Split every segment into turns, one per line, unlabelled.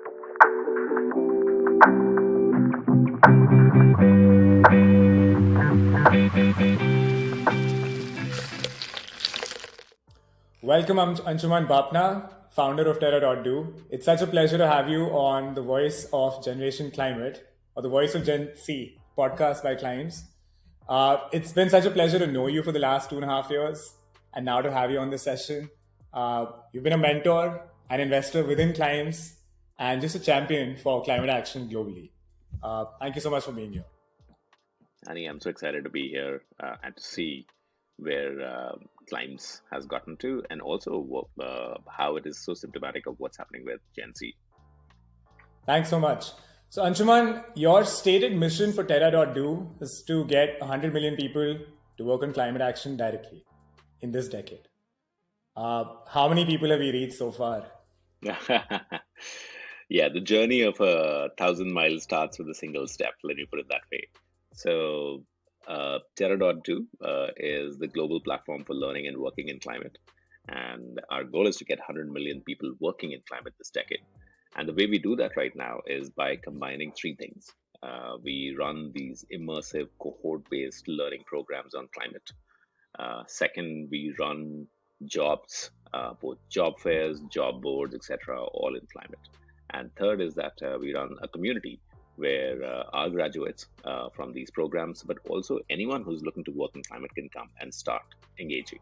Welcome, I'm Anshuman Bapna, founder of Terra.do. It's such a pleasure to have you on the Voice of Generation Climate, or the Voice of Gen C podcast by Climes. It's been such a pleasure to know you for the last 2.5 years, and now to have you on this session. You've been a mentor, an investor within Climes, and just a champion for climate action globally. Thank you so much for being here.
Annie, I'm so excited to be here and to see where Climes has gotten to, and also how it is so symptomatic of what's happening with Gen Z.
Thanks so much. So, Anshuman, your stated mission for Terra.do is to get 100 million people to work on climate action directly in this decade. How many people have we reached so far?
Yeah, the journey of 1,000 miles starts with a single step, let me put it that way. So, Terra.do is the global platform for learning and working in climate. And our goal is to get 100 million people working in climate this decade. And the way we do that right now is by combining three things. We run these immersive cohort based learning programs on climate. Second, we run jobs, both job fairs, job boards, etc., all in climate. And third is that we run a community where our graduates from these programs, but also anyone who's looking to work in climate can come and start engaging.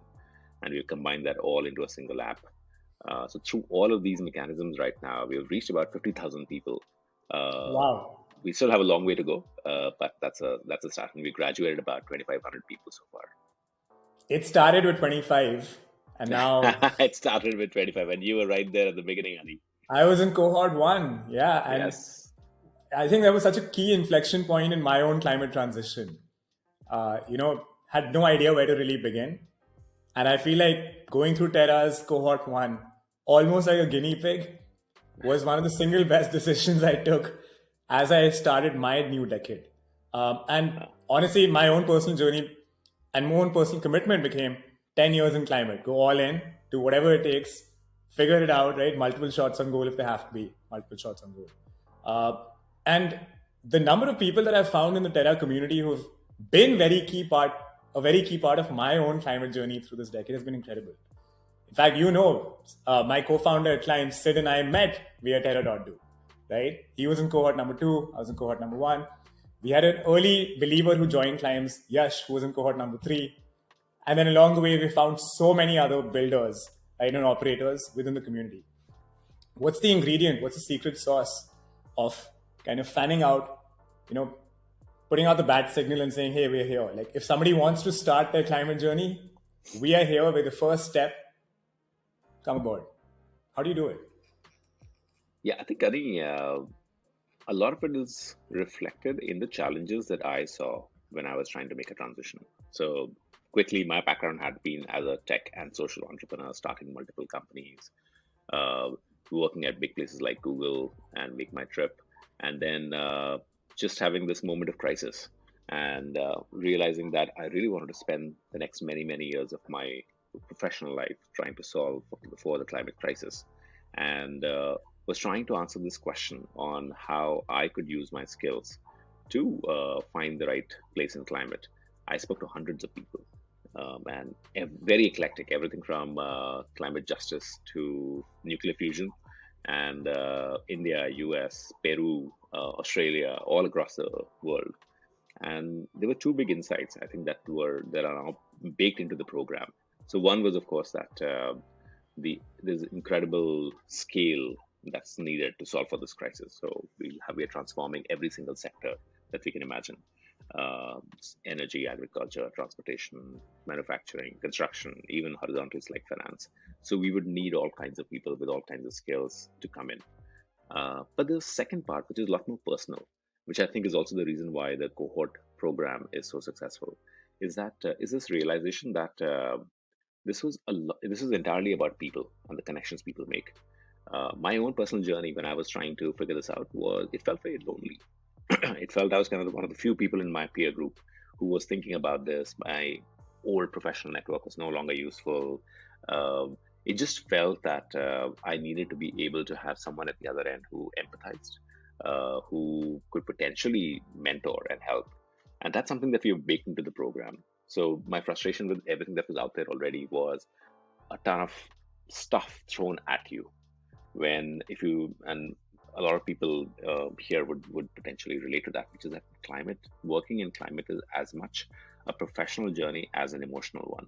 And we've combined that all into a single app. So through all of these mechanisms right now, we've reached about 50,000 people.
Wow.
We still have a long way to go, but that's a start. And we graduated about 2,500 people so far.
It started with 25, and now
It started with 25, and you were right there at the beginning, Ali.
I was in cohort one. Yeah. And
Yes.
I think that was such a key inflection point in my own climate transition. Had no idea where to really begin. And I feel like going through Terra's cohort one, almost like a guinea pig, was one of the single best decisions I took as I started my new decade. And honestly, my own personal journey and my own personal commitment became 10 years in climate. Go all in, do whatever it takes, figure it out, right? Multiple shots on goal if they have to be, multiple shots on goal. And the number of people that I've found in the Terra community who've been a very key part of my own climate journey through this decade has been incredible. In fact, my co-founder at Climes, Sid, and I met via Terra.do, right? He was in cohort number 2, I was in cohort number 1. We had an early believer who joined Climes, Yash, who was in cohort number 3. And then along the way, we found so many other builders, right, and operators within the community. What's the ingredient? What's the secret sauce of kind of fanning out, putting out the bat signal and saying, hey, we're here. Like if somebody wants to start their climate journey, we are here with the first step. Come aboard. How do you do it?
Yeah, I think, Adi, a lot of it is reflected in the challenges that I saw when I was trying to make a transition. So quickly, my background had been as a tech and social entrepreneur, starting multiple companies, working at big places like Google and Make My Trip, and then just having this moment of crisis and realizing that I really wanted to spend the next many, many years of my professional life trying to solve for the climate crisis, and was trying to answer this question on how I could use my skills to find the right place in climate. I spoke to hundreds of people and very eclectic, everything from climate justice to nuclear fusion, and India, US, Peru, Australia, all across the world. And there were two big insights I think that are now baked into the program. So one was, of course, that there's incredible scale that's needed to solve for this crisis. So we are transforming every single sector that we can imagine: energy, agriculture, transportation, manufacturing, construction, even horizontals like finance. So we would need all kinds of people with all kinds of skills to come in. But the second part, which is a lot more personal, which I think is also the reason why the cohort program is so successful, is this realization that this was entirely about people and the connections people make. My own personal journey when I was trying to figure this out it felt very lonely. It felt I was kind of one of the few people in my peer group who was thinking about this. My old professional network was no longer useful. it just felt that I needed to be able to have someone at the other end who empathized, who could potentially mentor and help. And that's something that we have baked into the program. So my frustration with everything that was out there already was a ton of stuff thrown at you. When if you and a lot of people here would potentially relate to that, which is that climate working in climate is as much a professional journey as an emotional one,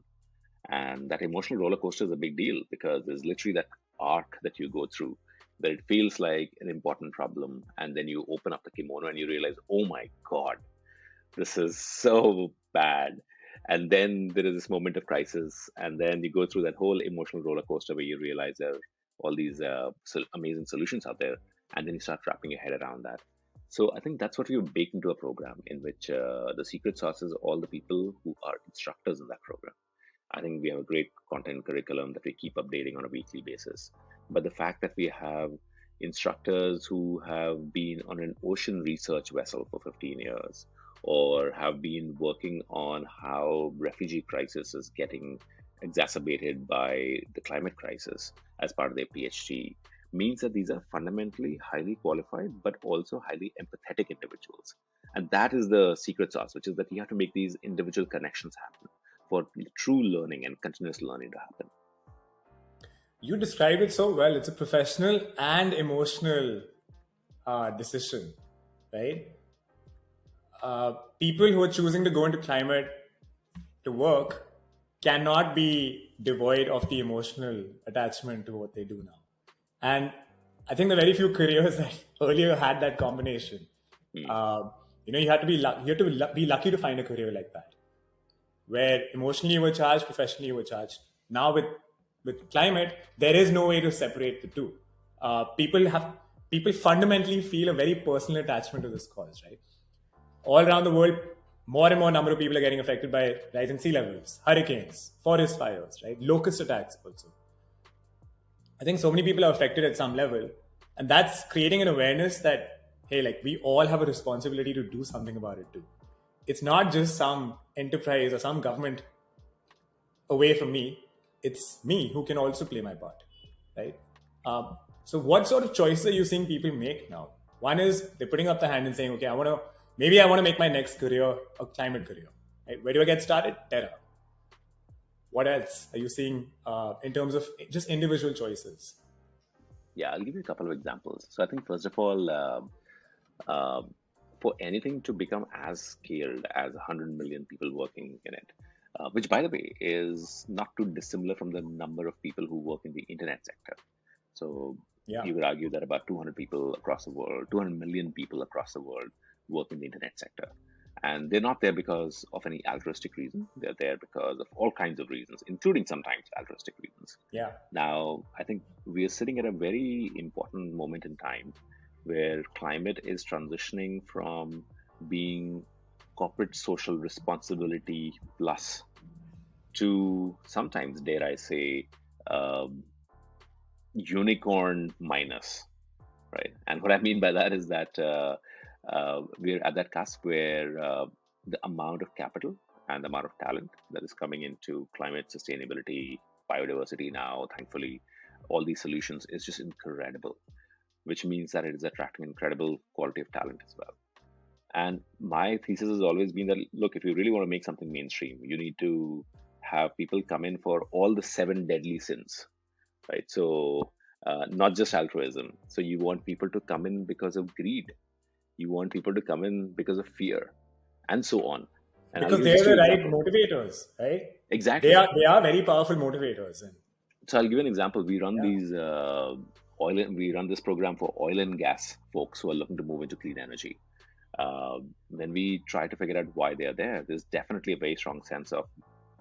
and that emotional roller coaster is a big deal because there's literally that arc that you go through that it feels like an important problem, and then you open up the kimono and you realize, oh my god, this is so bad. And then there is this moment of crisis, and then you go through that whole emotional roller coaster where you realize there are all these amazing solutions out there, and then you start wrapping your head around that. So I think that's what we bake into a program in which the secret sauce is all the people who are instructors in that program. I think we have a great content curriculum that we keep updating on a weekly basis. But the fact that we have instructors who have been on an ocean research vessel for 15 years, or have been working on how refugee crisis is getting exacerbated by the climate crisis as part of their PhD, means that these are fundamentally highly qualified but also highly empathetic individuals. And that is the secret sauce, which is that you have to make these individual connections happen for true learning and continuous learning to happen.
You described it so well. It's a professional and emotional decision, right? People who are choosing to go into climate to work cannot be devoid of the emotional attachment to what they do now. And I think the very few careers that earlier had that combination.
Hmm.
Uh, you had to be you have to be lucky to find a career like that, where emotionally you were charged, professionally you were charged. Now with climate, there is no way to separate the two. People fundamentally feel a very personal attachment to this cause, right? All around the world, more and more number of people are getting affected by rising sea levels, hurricanes, forest fires, right? Locust attacks also. I think so many people are affected at some level, and that's creating an awareness that hey, like we all have a responsibility to do something about it too. It's not just some enterprise or some government away from me. It's me who can also play my part, right? So, what sort of choices are you seeing people make now? One is they're putting up the hand and saying, "Okay, I want to make my next career a climate career." Right? Where do I get started? Terra. What else are you seeing in terms of just individual choices?
Yeah, I'll give you a couple of examples. So I think first of all, uh, for anything to become as scaled as 100 million people working in it, which by the way is not too dissimilar from the number of people who work in the internet sector. So
Yeah.
you would argue that about 200 people across the world, 200 million people across the world work in the internet sector. And they're not there because of any altruistic reason. They're there because of all kinds of reasons, including sometimes altruistic reasons.
Yeah.
Now, I think we are sitting at a very important moment in time where climate is transitioning from being corporate social responsibility plus to sometimes, dare I say, um, unicorn minus, right? And what I mean by that is that we're at that cusp where the amount of capital and the amount of talent that is coming into climate sustainability, biodiversity now, thankfully, all these solutions is just incredible, which means that it is attracting incredible quality of talent as well. And my thesis has always been that look, if you really want to make something mainstream, you need to have people come in for all the seven deadly sins, right? So, not just altruism. So, you want people to come in because of greed, you want people to come in because of fear, and so on. And I'll
Because
give
they're
just two
the right
examples.
motivators, right?
Exactly.
They are very powerful motivators, and
So, I'll give you an example. We run
yeah.
these we run this program for oil and gas folks who are looking to move into clean energy. When we try to figure out why they are there, there's definitely a very strong sense of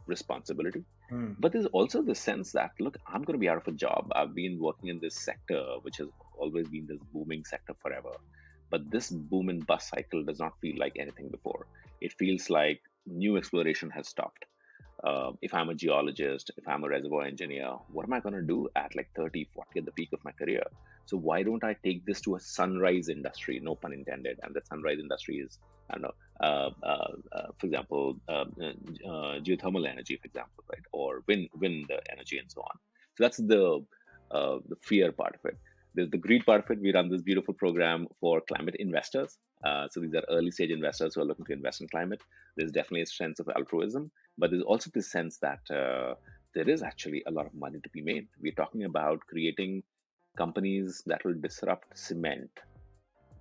responsibility.
Hmm.
But there's also the sense that, look, I'm going to be out of a job. I've been working in this sector, which has always been this booming sector forever. But this boom and bust cycle does not feel like anything before. It feels like new exploration has stopped. If I'm a geologist, if I'm a reservoir engineer, what am I going to do at like 30, 40 at the peak of my career? So why don't I take this to a sunrise industry? No pun intended. And that sunrise industry is, I don't know, for example, geothermal energy, for example, right? Or wind energy and so on. So that's the fear part of it. There's the greed part of it. We run this beautiful program for climate investors. So these are early stage investors who are looking to invest in climate. There's definitely a sense of altruism, but there's also this sense that there is actually a lot of money to be made. We're talking about creating companies that will disrupt cement,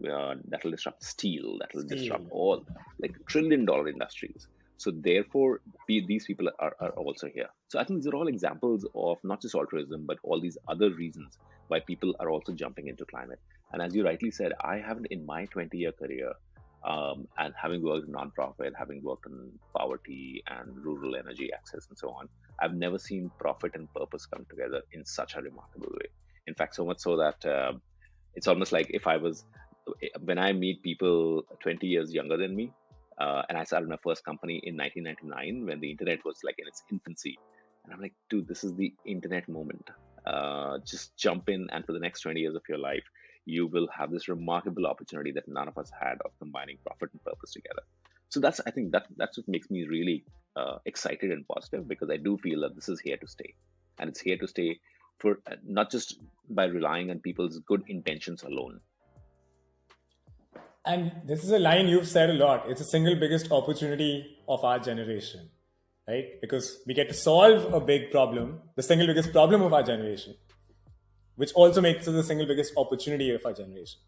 that will disrupt steel, that will disrupt
Steel.
all like trillion-dollar industries. So therefore, these people are also here. So I think these are all examples of not just altruism, but all these other reasons why people are also jumping into climate. And as you rightly said, I haven't in my 20-year career, and having worked in nonprofit, having worked on poverty and rural energy access and so on, I've never seen profit and purpose come together in such a remarkable way. In fact, so much so that it's almost like if I was when I meet people 20 years younger than me, and I started my first company in 1999 when the internet was like in its infancy, and I'm like, dude, this is the internet moment. Just jump in, and for the next 20 years of your life, you will have this remarkable opportunity that none of us had of combining profit and purpose together. So I think that's what makes me really excited and positive, because I do feel that this is here to stay, and it's here to stay for not just by relying on people's good intentions alone.
And this is a line you've said a lot. It's the single biggest opportunity of our generation, right? Because we get to solve a big problem, the single biggest problem of our generation, which also makes it the single biggest opportunity of our generation.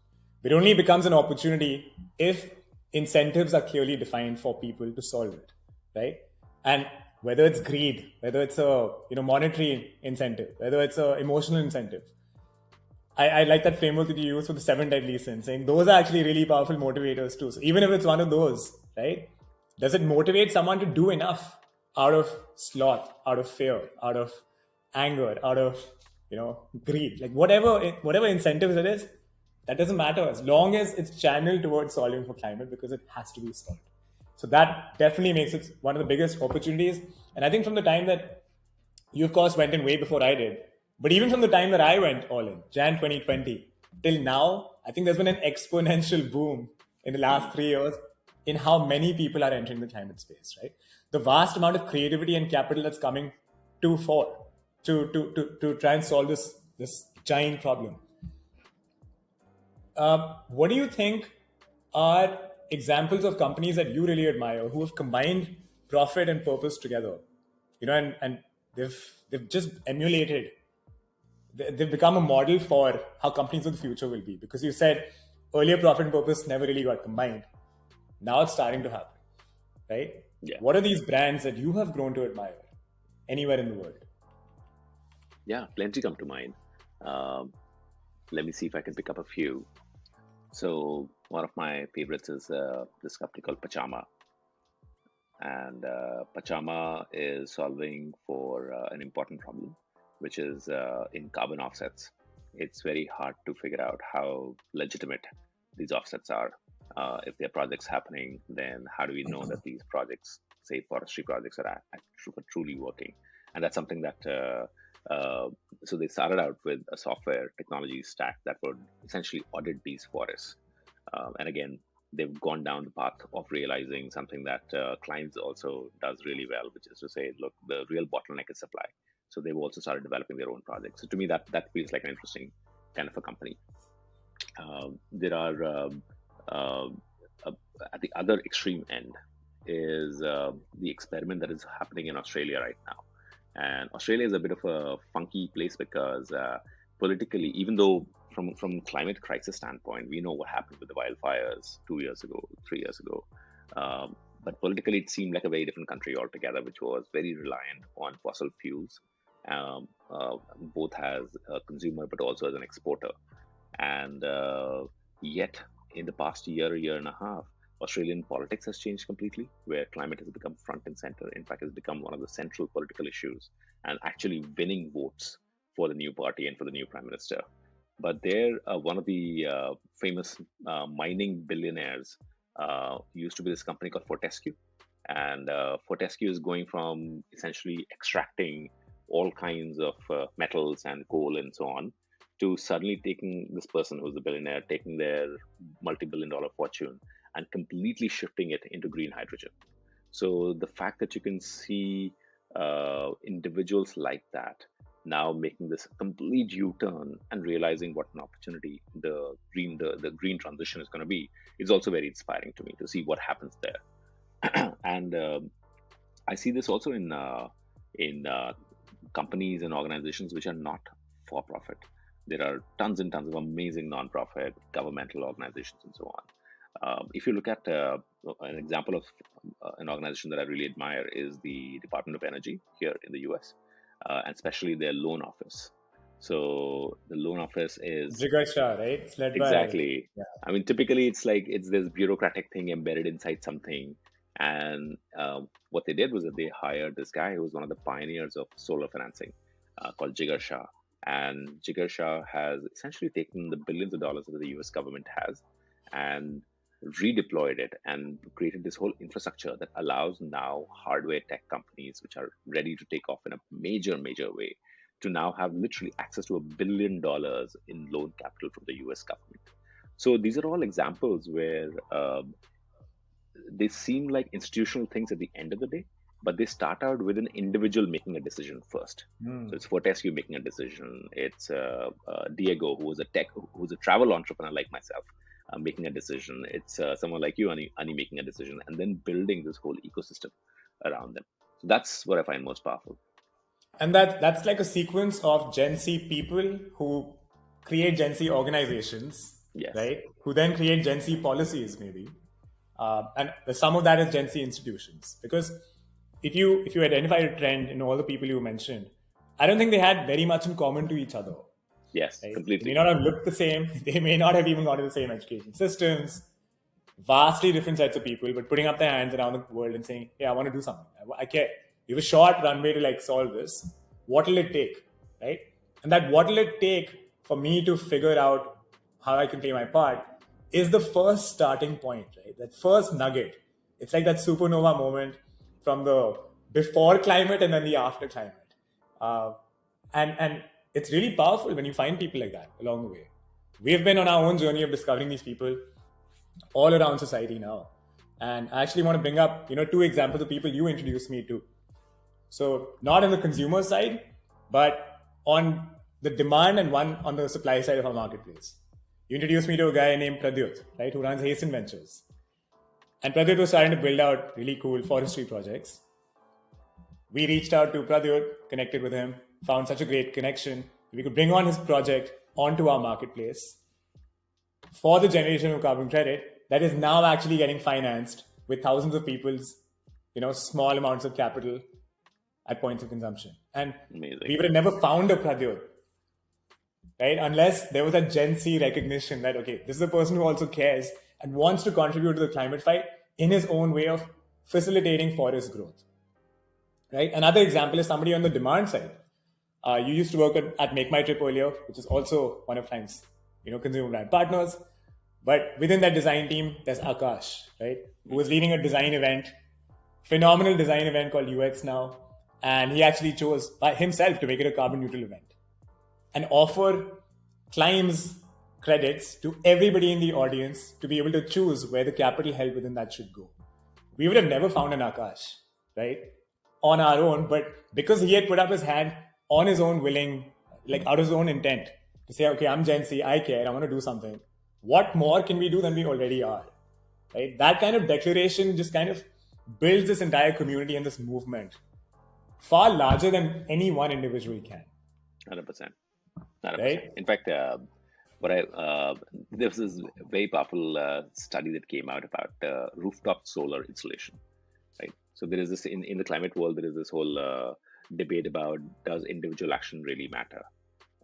It only becomes an opportunity if incentives are clearly defined for people to solve it, right? And whether it's greed, whether it's a monetary incentive, whether it's a emotional incentive, I like that framework that you use for the seven deadly sins, saying those are actually really powerful motivators too. So even if it's one of those, right? Does it motivate someone to do enough out of sloth, out of fear, out of anger, out of greed, like whatever incentives it is, that doesn't matter as long as it's channeled towards solving for climate because it has to be solved. So that definitely makes it one of the biggest opportunities. And I think from the time that you, of course, went in way before I did. But even from the time that I went all in, Jan 2020, till now, I think there's been an exponential boom in the last
Mhm.
3 years in how many people are entering the climate space, right? The vast amount of creativity and capital that's coming to fore to try and solve this giant problem. What do you think are examples of companies that you really admire who have combined profit and purpose together? And they've just emulated. They've become a model for how companies of the future will be. Because you said earlier profit and purpose never really got combined. Now it's starting to happen, right?
Yeah,
What are these brands that you have grown to admire anywhere in the world?
yeah, plenty come to mind. Um, Let me see if I can pick up a few. So one of my favorites is this company called Pachama, and Pachama is solving for an important problem, which is in carbon offsets. It's very hard to figure out how legitimate these offsets are. If there are projects happening, then how do we know that these projects, say forestry projects, are truly working? And that's something that so they started out with a software technology stack that would essentially audit these forests. And again, they've gone down the path of realizing something that Climes also does really well, which is to say, look, the real bottleneck is supply. So they've also started developing their own projects. So to me, that feels like an interesting kind of a company. There are uh, uh, at the other extreme end is the experiment that is happening in Australia right now. And Australia is a bit of a funky place because politically, even though from climate crisis standpoint, we know what happened with the wildfires 2 years ago, 3 years ago. But politically, it seemed like a very different country altogether, which was very reliant on fossil fuels, both as a consumer but also as an exporter. And yet, in the past year and a half, Australian politics has changed completely, where climate has become front and center. In fact, it's become one of the central political issues and actually winning votes for the new party and for the new prime minister. But there, one of the famous mining billionaires used to be this company called Fortescue. And Fortescue is going from essentially extracting all kinds of metals and coal and so on to suddenly taking this person who's a billionaire, taking their multi-billion dollar fortune and completely shifting it into green hydrogen. So the fact that you can see individuals like that now making this complete U-turn and realizing what an opportunity the green transition is going to be is also very inspiring to me to see what happens there. And I see this also in companies and organizations which are not for profit. There are tons and tons of amazing non-profit governmental organizations and so on. If you look at an example of an organization that I really admire is the Department of Energy here in the US, and especially their loan office. So the loan office is
Jigar Shah, right? It's led by,
exactly.
yeah.
I mean, typically it's like it's this bureaucratic thing embedded inside something. And what they did was that they hired this guy who was one of the pioneers of solar financing, called Jigar Shah. And Jigar Shah has essentially taken the billions of dollars that the US government has and redeployed it and created this whole infrastructure that allows now hardware tech companies, which are ready to take off in a major, major way, to now have literally access to $1 billion in loan capital from the US government. So these are all examples where they seem like institutional things at the end of the day, but they start out with an individual making a decision first. So it's Fortescue making a decision. It's Diego, who's a travel entrepreneur like myself, making a decision. It's someone like you, Ani, making a decision, and then building this whole ecosystem around them. So that's what I find most powerful.
And that's like a sequence of Gen Z people who create Gen Z organizations,
Yes.
right? Who then create Gen Z policies, maybe. And some of that is Gen Z institutions. Because if you identify a trend in all the people you mentioned, I don't think they had very much in common to each other.
Yes,
Right? They may
completely.
not have looked the same. They may not have even gone to the same education systems. Vastly different sets of people, but putting up their hands around the world and saying, "Hey, I want to do something. I care. You have a short runway to like solve this. What will it take, right? And that what will it take for me to figure out how I can play my part is the first starting point, right? That first nugget. It's like that supernova moment from the before climate and then the after climate. Uh, and it's really powerful when you find people like that along the way. We've been on our own journey of discovering these people all around society now. And I actually want to bring up, two examples of people you introduced me to. So not on the consumer side, but on the demand and one on the supply side of our marketplace. You introduced me to a guy named Pradyut, right, who runs Hasten Ventures. And Pradyut was starting to build out really cool forestry projects. We reached out to Pradyut, connected with him, found such a great connection. We could bring on his project onto our marketplace for the generation of carbon credit that is now actually getting financed with thousands of people's, small amounts of capital at points of consumption. And
Amazing.
we would have never found a Pradyut, right? Unless there was a Gen Z recognition that, okay, this is a person who also cares and wants to contribute to the climate fight in his own way of facilitating forest growth, right? Another example is somebody on the demand side. You used to work at Make My Trip earlier, which is also one of Climes, consumer brand partners. But within that design team, there's Akash, right? Who was leading a design event, phenomenal design event called UX Now. And he actually chose by himself to make it a carbon neutral event and offer Climes credits to everybody in the audience to be able to choose where the capital held within that should go. We would have never found an Akash, right, on our own, but because he had put up his hand on his own willing, like out of his own intent to say, okay, I'm Gen Z, I care, I want to do something. What more can we do than we already are? Right? That kind of declaration just kind of builds this entire community and this movement far larger than any one individual can.
100%. 100%.
Right?
In fact, there was this very powerful study that came out about rooftop solar installation, right? So there is this in the climate world, there is this whole debate about does individual action really matter?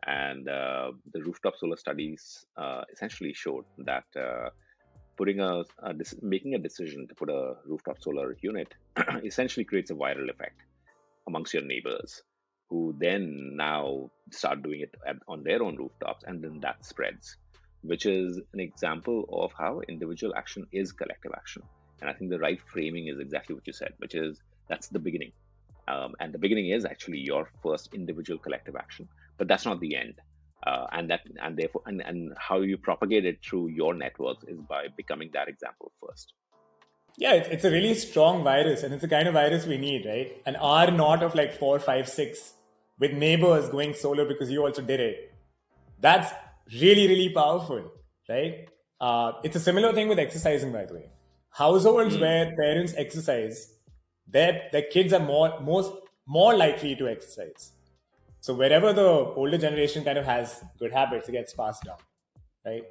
And the rooftop solar studies essentially showed that making a decision to put a rooftop solar unit essentially creates a viral effect amongst your neighbors, who then now start doing it on their own rooftops, and then that spreads, which is an example of how individual action is collective action. And I think the right framing is exactly what you said, which is that's the beginning. And the beginning is actually your first individual collective action, but that's not the end. And therefore, and how you propagate it through your networks is by becoming that example first.
Yeah, it's a really strong virus, and it's the kind of virus we need, right? An R naught of like 4, 5, 6 with neighbors going solar because you also did it. That's really, really powerful, right? It's a similar thing with exercising, by the way. Households
Mm,
where parents exercise, their kids are more likely to exercise. So wherever the older generation kind of has good habits, it gets passed down, right?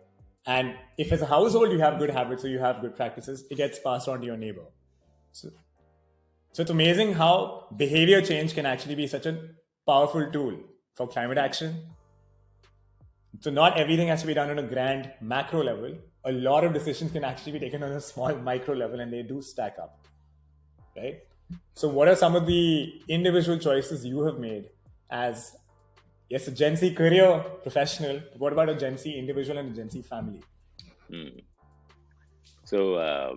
And if as a household you have good habits or you have good practices, it gets passed on to your neighbor. So, so it's amazing how behavior change can actually be such a powerful tool for climate
mm,
action. So not everything has to be done on a grand macro level. A lot of decisions can actually be taken on a small micro level, and they do stack up, right? So what are some of the individual choices you have made as, yes, a Gen Z career professional? What about a Gen Z individual and a Gen Z family?
mm. So,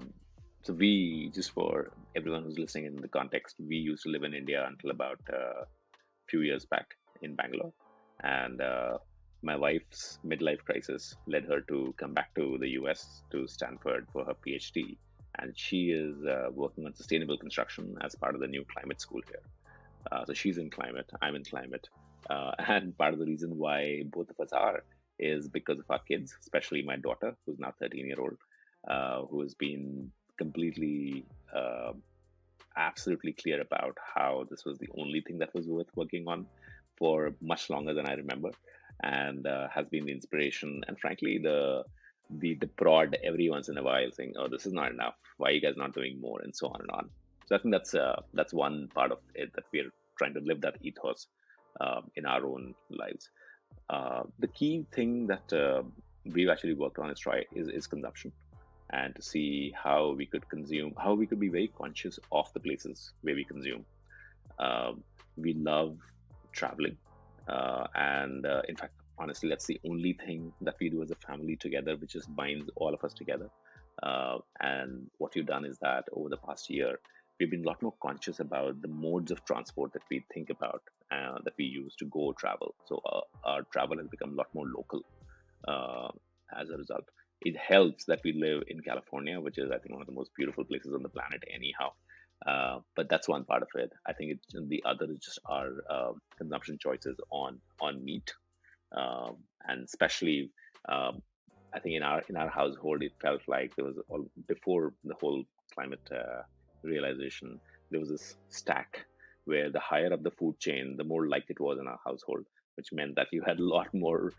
so we, just for everyone who's listening in the context, we used to live in India until about a few years back in Bangalore, and my wife's midlife crisis led her to come back to the US to Stanford for her PhD, and she is working on sustainable construction as part of the new climate school here. So she's in climate, I'm in climate. And part of the reason why both of us are is because of our kids, especially my daughter, who's now 13-year-old, who has been completely, absolutely clear about how this was the only thing that was worth working on for much longer than I remember, and has been the inspiration and frankly the prod every once in a while, saying, "Oh, this is not enough. Why are you guys not doing more?" and so on and on. So I think that's one part of it, that we're trying to live that ethos in our own lives. The key thing that we've actually worked on is consumption, and to see how we could consume, how we could be very conscious of the places where we consume. We love traveling, and in fact, honestly, that's the only thing that we do as a family together, which just binds all of us together. And what we've done is that over the past year, we've been a lot more conscious about the modes of transport that we think about, that we use to go travel. So our travel has become a lot more local uh, as a result. It helps that we live in California, which is, I think, one of the most beautiful places on the planet, anyhow. But that's one part of it. I think the other is just our consumption choices on meat, and especially, um, I think in our household, it felt like there was before the whole climate realization, there was this stack where the higher up the food chain, the more like it was in our household, which meant that you had a lot more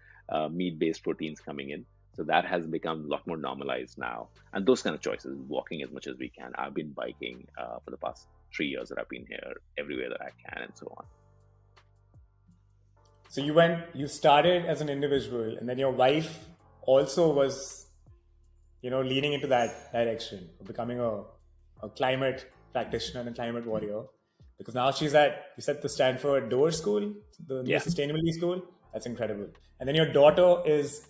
meat-based proteins coming in. So that has become a lot more normalized now. And those kind of choices, walking as much as we can. I've been biking for the past 3 years that I've been here, everywhere that I can, and so on.
So you started as an individual, and then your wife also was, leaning into that direction of becoming a climate practitioner and a climate warrior. Because now she's at, you said, the Stanford Door School, the new
Yeah.
sustainability school. That's incredible. And then your daughter is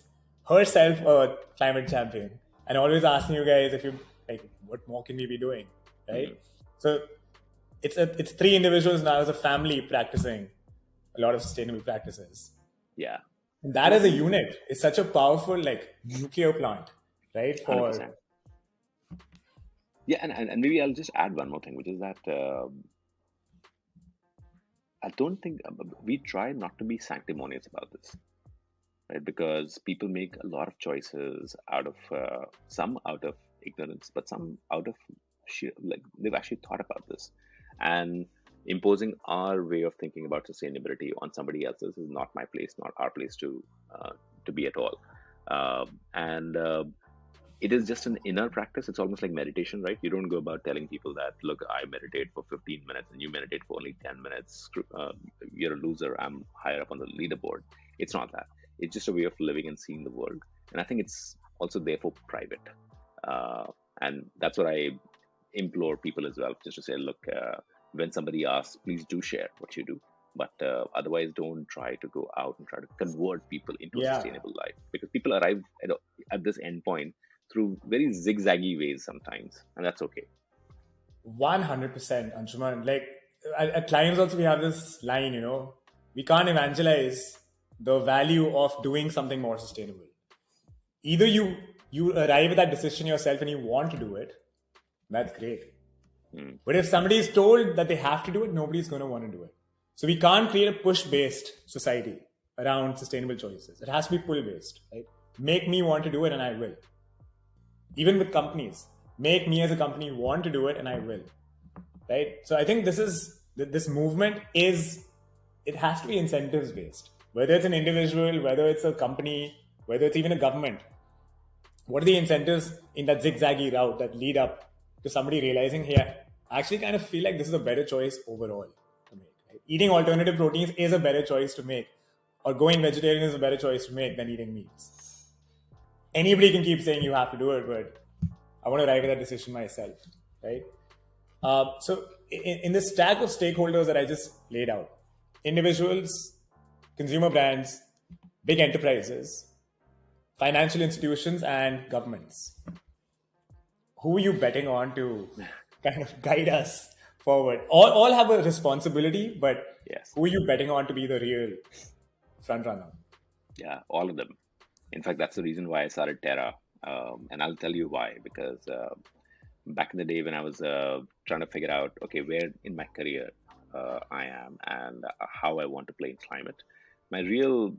herself a climate champion and always asking you guys if you like, what more can we be doing, right?
Mm.
So it's three individuals now as a family practicing a lot of sustainable practices.
Yeah.
And that
And
as a
and
unit is such a powerful like nuclear plant, right? For
100%. Yeah, and maybe I'll just add one more thing, which is that I don't think we try not to be sanctimonious about this, right? Because people make a lot of choices out of some out of ignorance, but some out of sheer, like, they've actually thought about this, and imposing our way of thinking about sustainability on somebody else's is not my place, not our place to be at all. And It is just an inner practice. It's almost like meditation, right? You don't go about telling people that, look, I meditate for 15 minutes and you meditate for only 10 minutes. You're a loser. I'm higher up on the leaderboard. It's not that. It's just a way of living and seeing the world. And I think it's also therefore private. Uh, and that's what I implore people as well, just to say, look, when somebody asks, please do share what you do. But otherwise, don't try to go out and try to convert people into a
yeah,
sustainable life, because people arrive at this end point through very zigzaggy ways sometimes, and that's okay.
100%, Anshuman. Like at Climes also we have this line, we can't evangelize the value of doing something more sustainable. Either you arrive at that decision yourself and you want to do it, that's great.
Mm,
But if somebody is told that they have to do it, nobody's going to want to do it. So we can't create a push-based society around sustainable choices. It has to be pull-based, right? Make me want to do it, and I will. Even with companies, make me as a company want to do it, and I will, right? So I think this movement is, it has to be incentives based. Whether it's an individual, whether it's a company, whether it's even a government, what are the incentives in that zigzaggy route that lead up to somebody realizing, hey, I actually kind of feel like this is a better choice overall to make. Right? Eating alternative proteins is a better choice to make, or going vegetarian is a better choice to make than eating meats. Anybody can keep saying you have to do it, but I want to arrive at that decision myself, right? So, in this stack of stakeholders that I just laid out, individuals, consumer brands, big enterprises, financial institutions, and governments. Who are you betting on to kind of guide us forward? All have a responsibility, but
Yes.
who are you betting on to be the real front runner?
Yeah, all of them. In fact, that's the reason why I started Terra. And I'll tell you why. Because back in the day when I was trying to figure out, okay, where in my career I am and how I want to play in climate, my real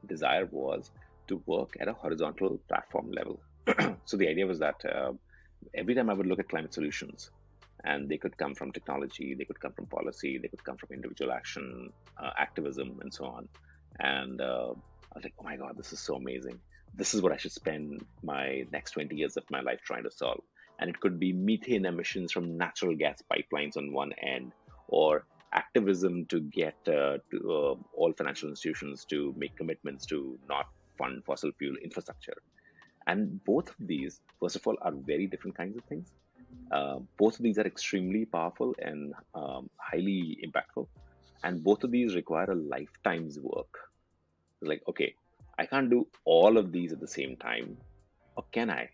desire was to work at a horizontal platform level. So the idea was that every time I would look at climate solutions, and they could come from technology, they could come from policy, they could come from individual action, activism, and so on. And I was like, oh my God, this is so amazing. This is what I should spend my next 20 years of my life trying to solve. And it could be methane emissions from natural gas pipelines on one end, or activism to get all financial institutions to make commitments to not fund fossil fuel infrastructure. And both of these, first of all, are very different kinds of things. Both of these are extremely powerful and highly impactful. And both of these require a lifetime's work. Like, okay, I can't do all of these at the same time, or can I?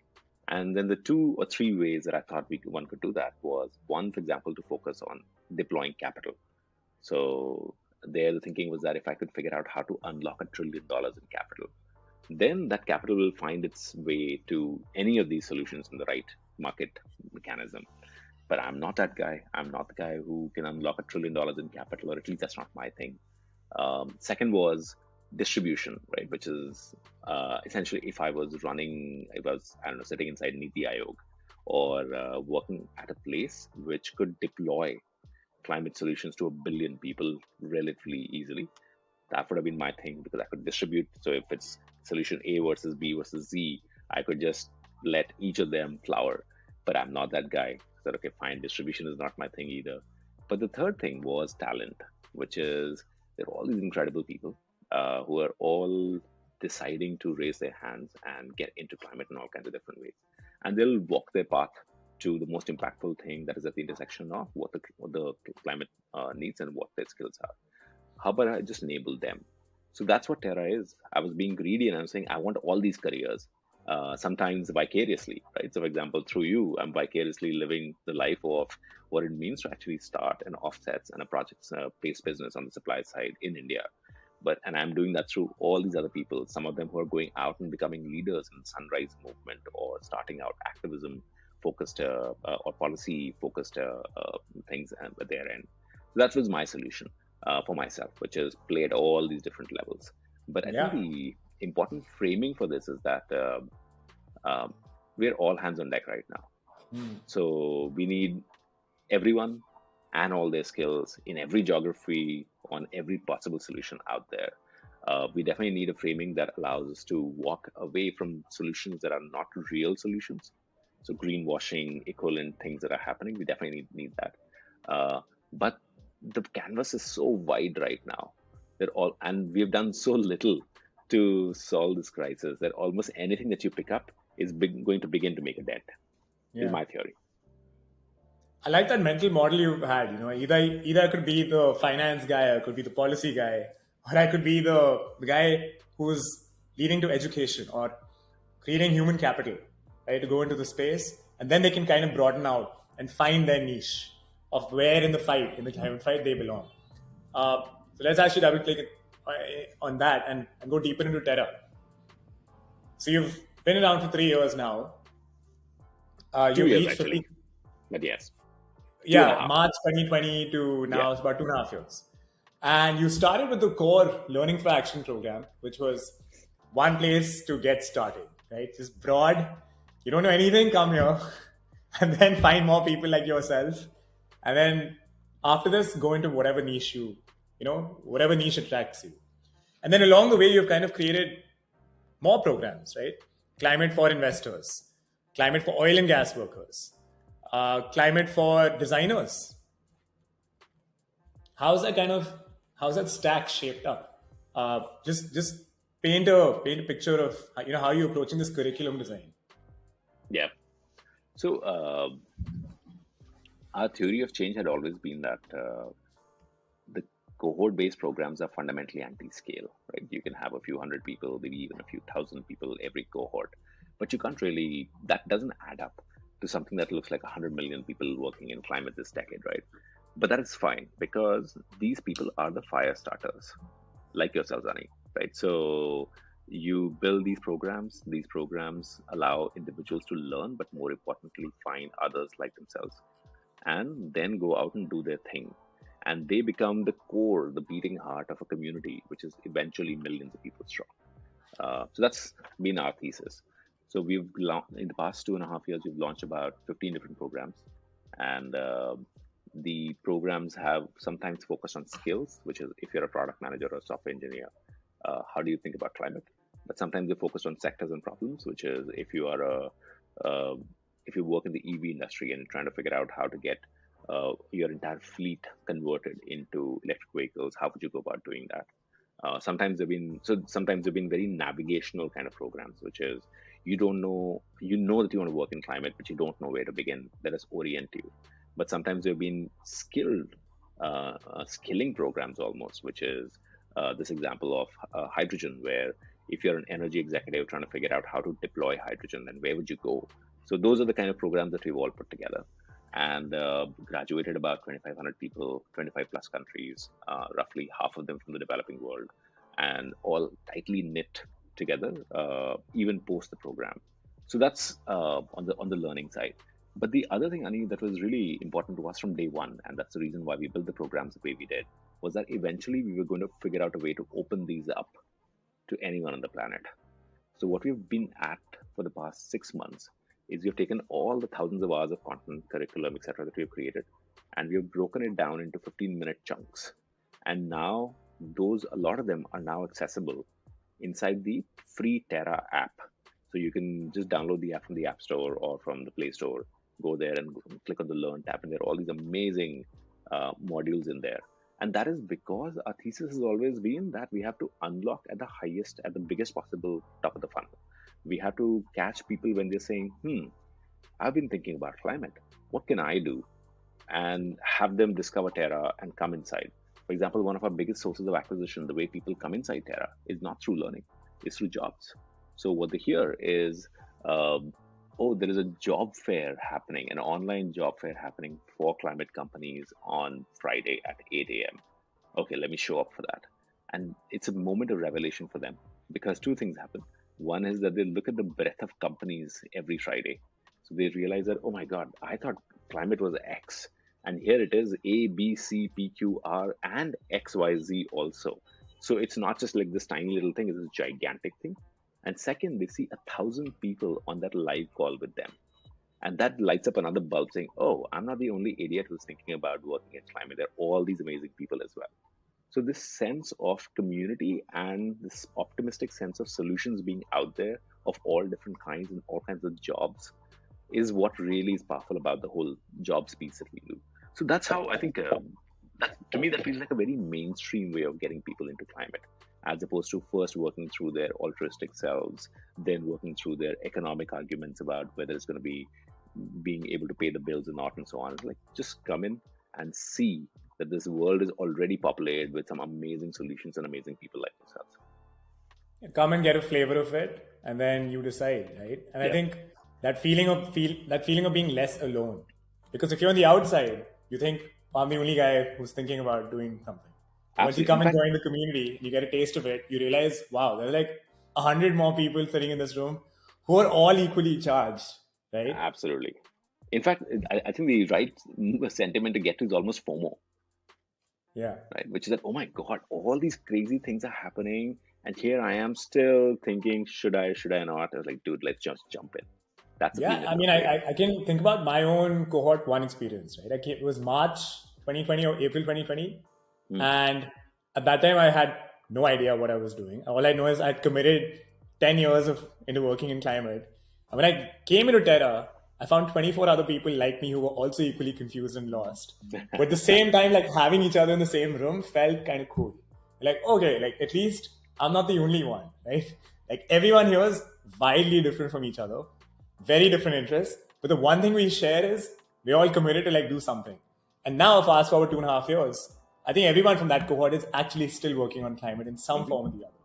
And then the two or three ways that I thought one could do that was one, for example, to focus on deploying capital. So there, the thinking was that if I could figure out how to unlock $1 trillion in capital, then that capital will find its way to any of these solutions in the right market mechanism. But I'm not that guy. I'm not the guy who can unlock $1 trillion in capital, or at least that's not my thing. Second was distribution, right? Which is essentially if I was running, if I was, I don't know, sitting inside Niti Aayog, or working at a place which could deploy climate solutions to 1 billion people relatively easily, that would have been my thing, because I could distribute. So if it's solution A versus B versus Z, I could just let each of them flower. But I'm not that guy. So okay, fine, distribution is not my thing either. But the third thing was talent, which is there are all these incredible people who are all deciding to raise their hands and get into climate in all kinds of different ways. And they'll walk their path to the most impactful thing that is at the intersection of what the climate needs and what their skills are. How about I just enable them? So that's what Terra is. I was being greedy and I'm saying I want all these careers, sometimes vicariously, right? So, for example, through you, I'm vicariously living the life of what it means to actually start an offsets and a project-based business on the supply side in India. And I'm doing that through all these other people, some of them who are going out and becoming leaders in the Sunrise movement, or starting out activism focused or policy focused things at their end. So that was my solution for myself, which is play at all these different levels. But I think
Yeah.
the important framing for this is that we're all hands on deck right now. So we need everyone and all their skills in every geography on every possible solution out there. We definitely need a framing that allows us to walk away from solutions that are not real solutions. So greenwashing, equivalent things that are happening, we definitely need that. But the canvas is so wide right now that and we've done so little to solve this crisis that almost anything that you pick up is going to begin to make a dent. Is
Yeah.
my theory.
I like that mental model you've had. Either I could be the finance guy, I could be the policy guy, or I could be the guy who's leading to education or creating human capital, right, to go into the space, and then they can kind of broaden out and find their niche of where in the fight, in the climate fight, they belong. So let's actually double click on that and go deeper into Terra. So you've been around for 3 years now.
Two
You've
years
reached
actually,
50.
but yes. Two and a
Yeah,
half.
March 2020 to
Yeah.
now, it's about 2.5 years. And you started with the core Learning for Action program, which was one place to get started, right? Just broad. You don't know anything, come here. And then find more people like yourself. And then after this, go into whatever niche whatever niche attracts you. And then along the way, you've kind of created more programs, right? Climate for investors, climate for oil and gas workers, climate for designers. How's that stack shaped up? Just paint a picture of how you're approaching this curriculum design.
Yeah. So our theory of change had always been that the cohort-based programs are fundamentally anti-scale, right? You can have a few hundred people, maybe even a few thousand people every cohort, but you can't really. That doesn't add up to something that looks like 100 million people working in climate this decade, right? But that is fine because these people are the fire starters, like yourself, Zani, right? So you build these programs. These programs allow individuals to learn, but more importantly, find others like themselves and then go out and do their thing. And they become the core, the beating heart of a community, which is eventually millions of people strong. So that's been our thesis. So in the past 2.5 years, we've launched about 15 different programs, and the programs have sometimes focused on skills, which is if you're a product manager or a software engineer, how do you think about climate? But sometimes they focus on sectors and problems, which is uh, if you work in the EV industry and trying to figure out how to get your entire fleet converted into electric vehicles, how would you go about doing that? Sometimes they've been very navigational kind of programs, which is you know that you want to work in climate, but you don't know where to begin. Let us orient you. But sometimes there have been skilling programs almost, which is this example of hydrogen, where if you're an energy executive trying to figure out how to deploy hydrogen, then where would you go? So those are the kind of programs that we've all put together and graduated about 2,500 people, 25 plus countries, roughly half of them from the developing world, and all tightly knit together, even post the program. So that's on the learning side. But the other thing, Ani, that was really important to us from day one, and that's the reason why we built the programs the way we did, was that eventually we were going to figure out a way to open these up to anyone on the planet. So what we've been at for the past 6 months is we've taken all the thousands of hours of content, curriculum, etc., that we've created, and we've broken it down into 15-minute chunks. And now a lot of them are now accessible inside the free Terra app. So you can just download the app from the App Store or from the Play Store, go there and click on the Learn tab, and there are all these amazing modules in there. And that is because our thesis has always been that we have to unlock at the biggest possible top of the funnel. We have to catch people when they're saying, I've been thinking about climate. What can I do? And have them discover Terra and come inside. For example, one of our biggest sources of acquisition, the way people come inside Terra, is not through learning, it's through jobs. So what they hear is, oh, there is a job fair happening, an online job fair happening for climate companies on Friday at 8 a.m. Okay, let me show up for that. And it's a moment of revelation for them because two things happen. One is that they look at the breadth of companies every Friday. So they realize that, oh my God, I thought climate was X. And here it is A, B, C, P, Q, R, and X, Y, Z also. So it's not just like this tiny little thing, it's a gigantic thing. And second, they see 1,000 people on that live call with them. And that lights up another bulb saying, oh, I'm not the only idiot who's thinking about working in climate. There are all these amazing people as well. So this sense of community and this optimistic sense of solutions being out there of all different kinds and all kinds of jobs is what really is powerful about the whole jobs piece that we do. So that's how I think to me that feels like a very mainstream way of getting people into climate, as opposed to first working through their altruistic selves, then working through their economic arguments about whether it's going to be being able to pay the bills or not, and so on. It's like just come in and see that this world is already populated with some amazing solutions and amazing people like yourselves.
Come and get a flavor of it, and then you decide, right? And I
Yeah,
think that feeling of being less alone, because if you're on the outside, you think, "Oh, I'm the only guy who's thinking about doing something." But once you
absolutely.
come
In
and
fact,
join the community, you get a taste of it. You realize, wow, there are like 100 more people sitting in this room who are all equally charged, right?
absolutely. In fact, I think the right sentiment to get to is almost FOMO,
Yeah.
right? Which is that, oh my God, all these crazy things are happening, and here I am still thinking, should I not? I was like, dude, let's just jump in. That's the
Yeah,
feeling that
I
I
mean,
was getting.
I can think about my own cohort one experience, right? It was March 2020 or April 2020.
Hmm.
And at that time, I had no idea what I was doing. All I know is I'd committed 10 years into working in climate. And when I came into Terra, I found 24 other people like me who were also equally confused and lost. But at the same time, like having each other in the same room felt kind of cool. Like, okay, like at least I'm not the only one, right? Like everyone here is wildly different from each other, very different interests. But the one thing we share is we're all committed to like do something. And now, fast forward 2.5 years, I think everyone from that cohort is actually still working on climate in some
Hmm.
form or the other,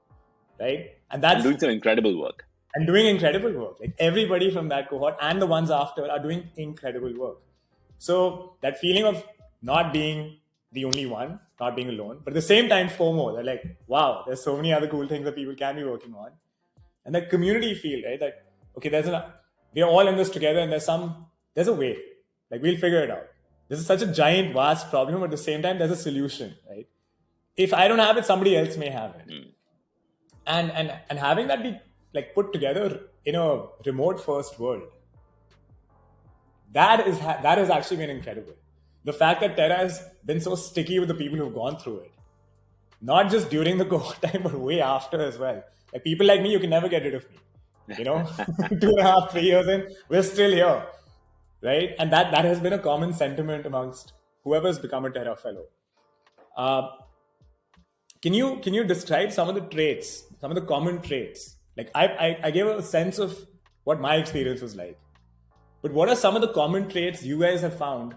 right? And
And
that's
doing some incredible work.
and doing incredible work. Like everybody from that cohort and the ones after are doing incredible work. So that feeling of not being the only one, not being alone, but at the same time FOMO, they're like, wow, there's so many other cool things that people can be working on. And that community feel, right? That okay, we're all in this together and there's a way. Like we'll figure it out. This is such a giant, vast problem, but at the same time, there's a solution, right? If I don't have it, somebody else may have it.
Hmm.
And having that be like put together in a remote first world, that has actually been incredible. The fact that Terra has been so sticky with the people who've gone through it, not just during the cohort time, but way after as well. Like people like me, you can never get rid of me. You know, 2.5, 3 years in, we're still here, right? And that has been a common sentiment amongst whoever's become a Terra fellow. Uh, can you describe some of the traits, some of the common traits? Like I gave a sense of what my experience was like, but what are some of the common traits you guys have found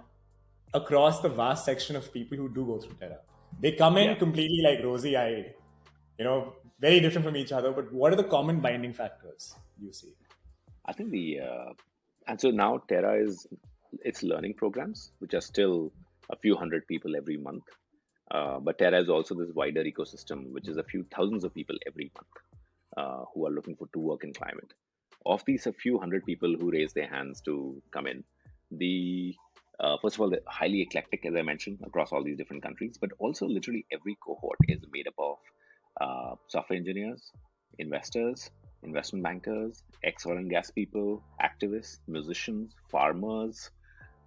across the vast section of people who do go through Terra? They come in
Yeah.
completely like rosy-eyed, very different from each other. But what are the common binding factors you see?
I think and so now Terra is its learning programs, which are still a few hundred people every month. But Terra is also this wider ecosystem, which is a few thousands of people every month who are looking for to work in climate. Of these, a few hundred people who raise their hands to come in, the first of all, they're highly eclectic, as I mentioned, across all these different countries, but also literally every cohort is made up of software engineers, investors, investment bankers, ex oil and gas people, activists, musicians, farmers,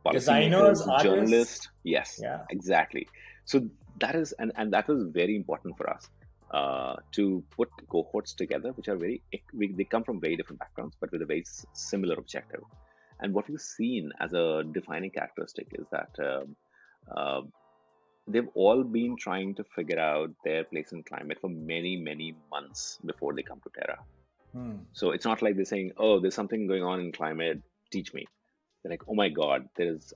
policymakers,
Designers, artists,
journalists. Yes,
yeah.
exactly. So that is, and that was very important for us to put cohorts together, which are they come from very different backgrounds, but with a very similar objective. And what we've seen as a defining characteristic is that uh, they've all been trying to figure out their place in climate for many, many months before they come to Terra. So it's not like they're saying, "Oh, there's something going on in climate. Teach me." They're like, "Oh my God,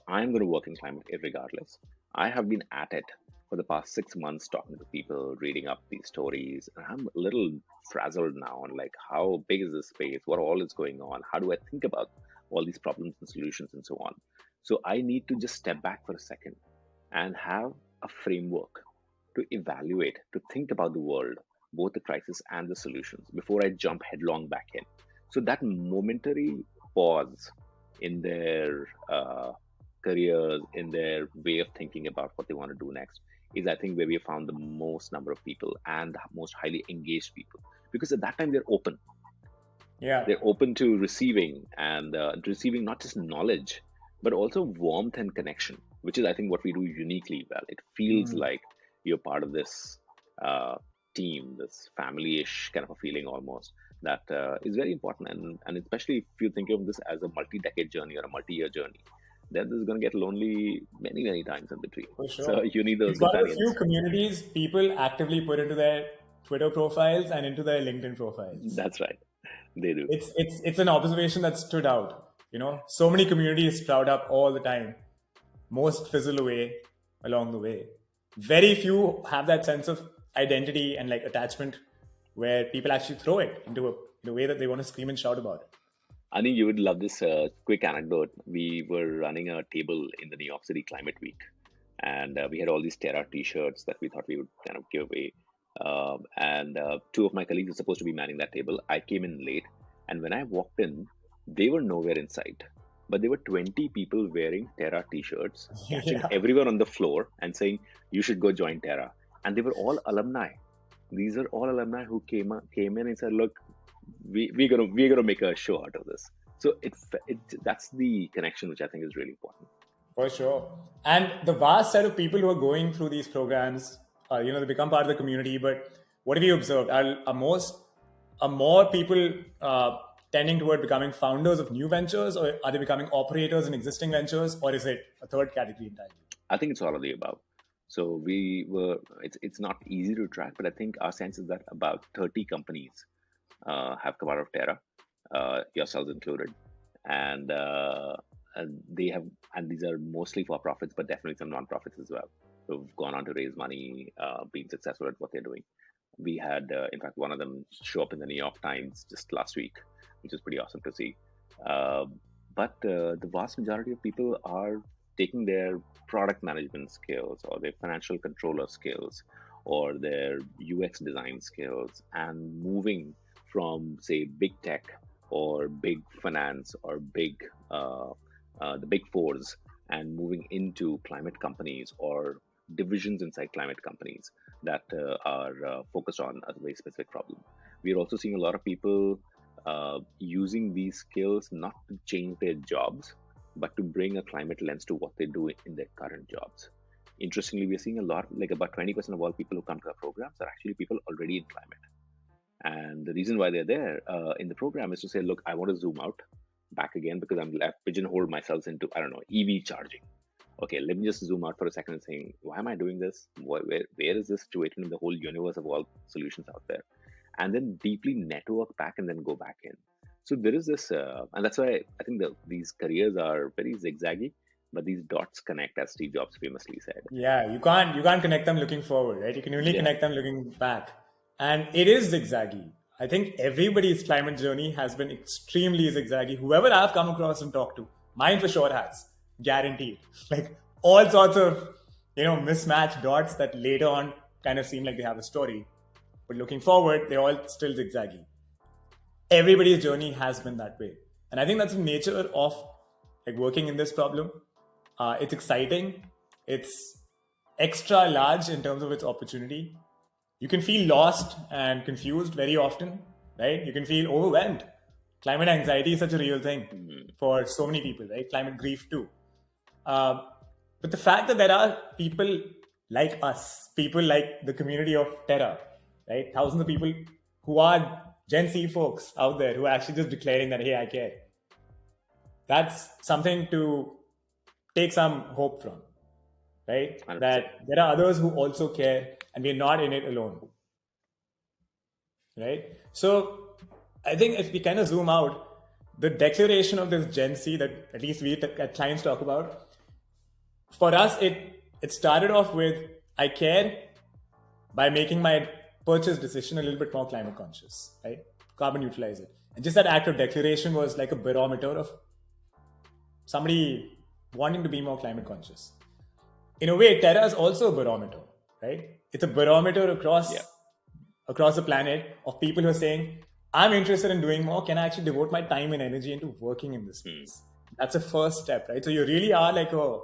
I'm going to work in climate regardless. I have been at it for the past 6 months, talking to people, reading up these stories, and I'm a little frazzled now on like how big is this space? What all is going on? How do I think about all these problems and solutions and so on? So I need to just step back for a second and have a framework to evaluate, to think about the world, both the crisis and the solutions, before I jump headlong back in." So that momentary pause in their careers, in their way of thinking about what they want to do next, is I think where we have found the most number of people and the most highly engaged people. Because at that time they're open.
Yeah.
They're open to receiving and receiving not just knowledge, but also warmth and connection, which is I think what we do uniquely well. It feels like you're part of this team, this family-ish kind of a feeling almost that is very important. And especially if you think of this as a multi-decade journey or a multi-year journey, then this is going to get lonely many, many times in between.
For
So
sure.
you need those
It's one of the few
companions.
communities people actively put into their Twitter profiles and into their LinkedIn profiles.
That's right. They do.
It's an observation that stood out. So many communities sprout up all the time. Most fizzle away along the way. Very few have that sense of identity and like attachment where people actually throw it in a way that they want to scream and shout about it.
I think you would love this quick anecdote. We were running a table in the New York City Climate Week, and we had all these Terra T-shirts that we thought we would kind of give away. And two of my colleagues were supposed to be manning that table. I came in late, and when I walked in, they were nowhere in sight. but there were 20 people wearing Terra t-shirts, catching
Yeah.
everyone on the floor and saying, you should go join Terra. And they were all alumni. These are all alumni who came in and said, look, we're gonna make a show out of this. So that's the connection which I think is really important.
For sure. And the vast set of people who are going through these programs, they become part of the community. But what have you observed? Are more people tending toward becoming founders of new ventures, or are they becoming operators in existing ventures, or is it a third category entirely?
I think it's all of the above. So it's not easy to track, but I think our sense is that about 30 companies have come out of Terra, yourselves included, and they have, and these are mostly for profits, but definitely some non-profits as well, who've gone on to raise money, being successful at what they're doing. We had, in fact, one of them show up in the New York Times just last week, which is pretty awesome to see. Uh, but the vast majority of people are taking their product management skills or their financial controller skills or their UX design skills and moving from, say, big tech or big finance or the big fours, and moving into climate companies or divisions inside climate companies that are focused on a very specific problem. We're also seeing a lot of people using these skills not to change their jobs, but to bring a climate lens to what they do in their current jobs. Interestingly, we're seeing a lot, like about 20% of all people who come to our programs are actually people already in climate. And the reason why they're there in the program is to say, look, I want to zoom out back again because I've pigeonholed myself into, I don't know, EV charging. Okay, let me just zoom out for a second and saying, why am I doing this? Where is this situated in the whole universe of all solutions out there? And then deeply network back and then go back in. So there is this, and that's why I think these careers are very zigzaggy, but these dots connect, as Steve Jobs famously said.
Yeah, you can't connect them looking forward, right? You can only
Yeah.
connect them looking back. And it is zigzaggy. I think everybody's climate journey has been extremely zigzaggy. Whoever I've come across and talked to, mine for sure has. Guaranteed. Like all sorts of, mismatched dots that later on kind of seem like they have a story. But looking forward, they're all still zigzaggy. Everybody's journey has been that way. And I think that's the nature of like working in this problem. It's exciting. It's extra large in terms of its opportunity. You can feel lost and confused very often, right? You can feel overwhelmed. Climate anxiety is such a real thing
Mhm.
for so many people, right? Climate grief too. Uh, but the fact that there are people like us, people like the community of Terra, right? Thousands of people who are Gen Z folks out there who are actually just declaring that, hey, I care. That's something to take some hope from, right?
100%.
That there are others who also care and we're not in it alone, right? So I think if we kind of zoom out, the declaration of this Gen Z that at least we at Climes talk about, for us, it started off with I care by making my purchase decision a little bit more climate conscious, right? Carbon neutralize it. And just that act of declaration was like a barometer of somebody wanting to be more climate conscious. In a way, Terra is also a barometer, right? It's a barometer
Yeah.
across the planet of people who are saying, I'm interested in doing more. Can I actually devote my time and energy into working in this
Hmm.
space? That's a first step, right? So you really are like a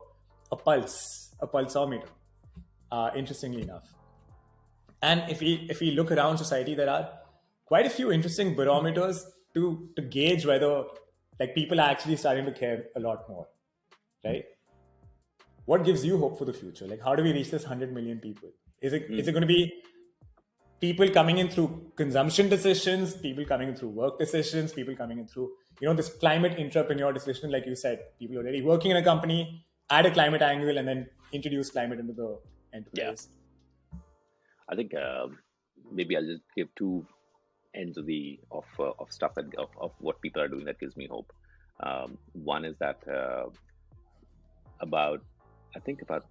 pulse, a pulsometer, interestingly enough. And if we look around society, there are quite a few interesting barometers to gauge whether like people are actually starting to care a lot more, right? What gives you hope for the future? Like, how do we reach this 100 million people? Is it
Hmm.
going to be people coming in through consumption decisions, people coming in through work decisions, people coming in through this climate entrepreneur decision, like you said, people already working in a company, add a climate angle, and then introduce climate into the
Yeah.
enterprise.
I think maybe I'll just give two ends of stuff of what people are doing that gives me hope. One is that about I think about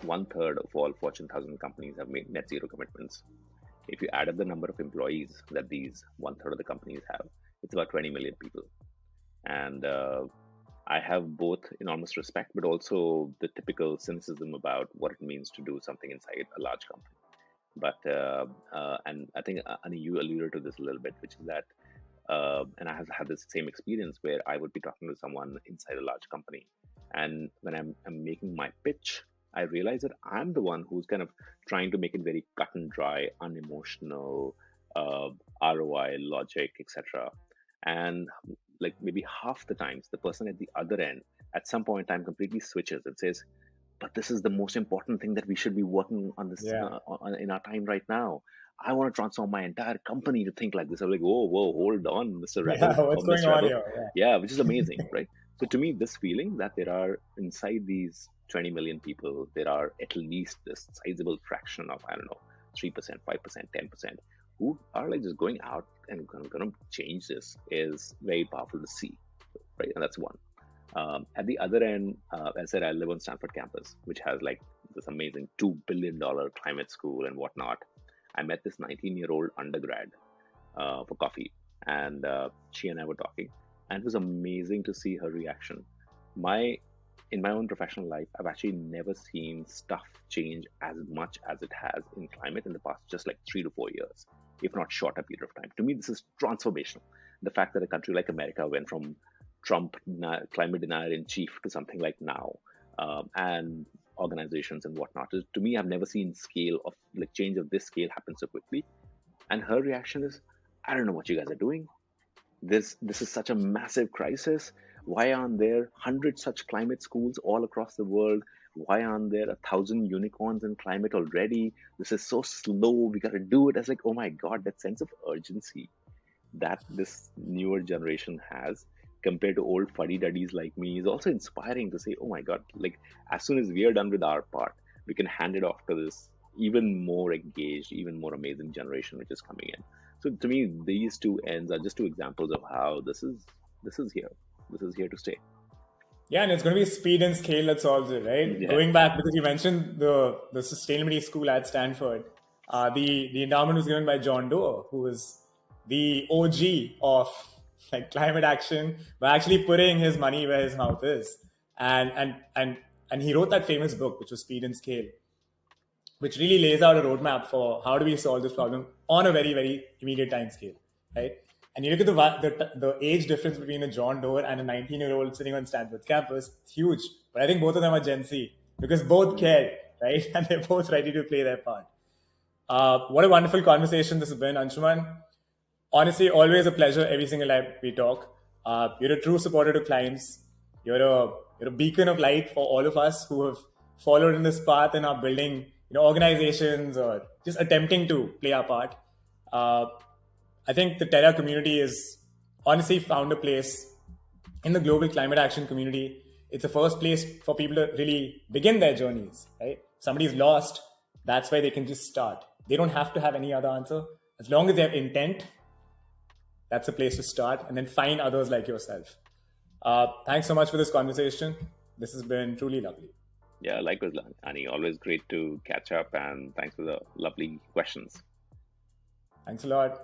one third of all Fortune 1000 companies have made net zero commitments. If you add up the number of employees that these one third of the companies have, it's about 20 million people. And I have both enormous respect, but also the typical cynicism about what it means to do something inside a large company. But and I think Ani, you alluded to this a little bit, which is that And I have had this same experience where I would be talking to someone inside a large company, and when I'm making my pitch, I realize that I'm the one who's kind of trying to make it very cut and dry, unemotional, uh, ROI logic, etc. And like maybe half the times, the person at the other end, at some point in time, completely switches and says, "But this is the most important thing that we should be working on this
Yeah.
in our time right now. I want to transform my entire company to think like this." I'm like, "Whoa, whoa, hold on, Mr.
Yeah.
Rebel
What's
or
going
Miss
on
Rebel."
here?
Yeah, which is amazing, right? So to me, this feeling that there are inside these 20 million people, there are at least this sizable fraction of, I don't know, 3%, 5%, 10%, who are like just going out and going to change this is very powerful to see, right? And that's one. At the other end, as I said, I live on Stanford campus, which has like this amazing $2 billion climate school and whatnot. I met this 19-year-old undergrad for coffee, and she and I were talking, and it was amazing to see her reaction. My In my own professional life, I've actually never seen stuff change as much as it has in climate in the past just like 3 to 4 years, if not shorter period of time. To me, this is transformational. The fact that a country like America went from climate denier in chief to something like now, and organizations and whatnot. To me, I've never seen scale of like change of this scale happen so quickly. And her reaction is, "I don't know what you guys are doing. This is such a massive crisis. Why aren't there 100 such climate schools all across the world? Why aren't there 1,000 unicorns in climate already? This is so slow. We got to do it." I was like, oh my god, that sense of urgency that this newer generation has compared to old fuddy-duddies like me is also inspiring to say, oh my god, like as soon as we are done with our part, we can hand it off to this even more engaged, even more amazing generation which is coming in. So to me, these two ends are just two examples of how this is here. This is here to stay.
Yeah, and it's going to be speed and scale that solves it, right?
Yeah.
Going back, because you mentioned the sustainability school at Stanford, the endowment was given by John Doe, who was the OG of like climate action, by actually putting his money where his mouth is, and he wrote that famous book, which was Speed and Scale, which really lays out a roadmap for how do we solve this problem on a very, very immediate time scale, right? And you look at the age difference between a John Doe and a 19-year-old sitting on Stanford campus, it's huge. But I think both of them are Gen Z because both cared, right? And they're both ready to play their part. What a wonderful conversation this has been, Anshuman. Honestly, always a pleasure every single time we talk. You're a true supporter to Climes. You're a beacon of light for all of us who have followed in this path and are building organizations or just attempting to play our part. Uh, I think the Terra community is honestly found a place in the global climate action community. It's the first place for people to really begin their journeys, right? Somebody's lost, that's why they can just start. They don't have to have any other answer. As long as they have intent, that's a place to start, and then find others like yourself. Thanks so much for this conversation. This has been truly lovely.
Yeah, likewise, Ani. Always great to catch up, and thanks for the lovely questions.
Thanks a lot.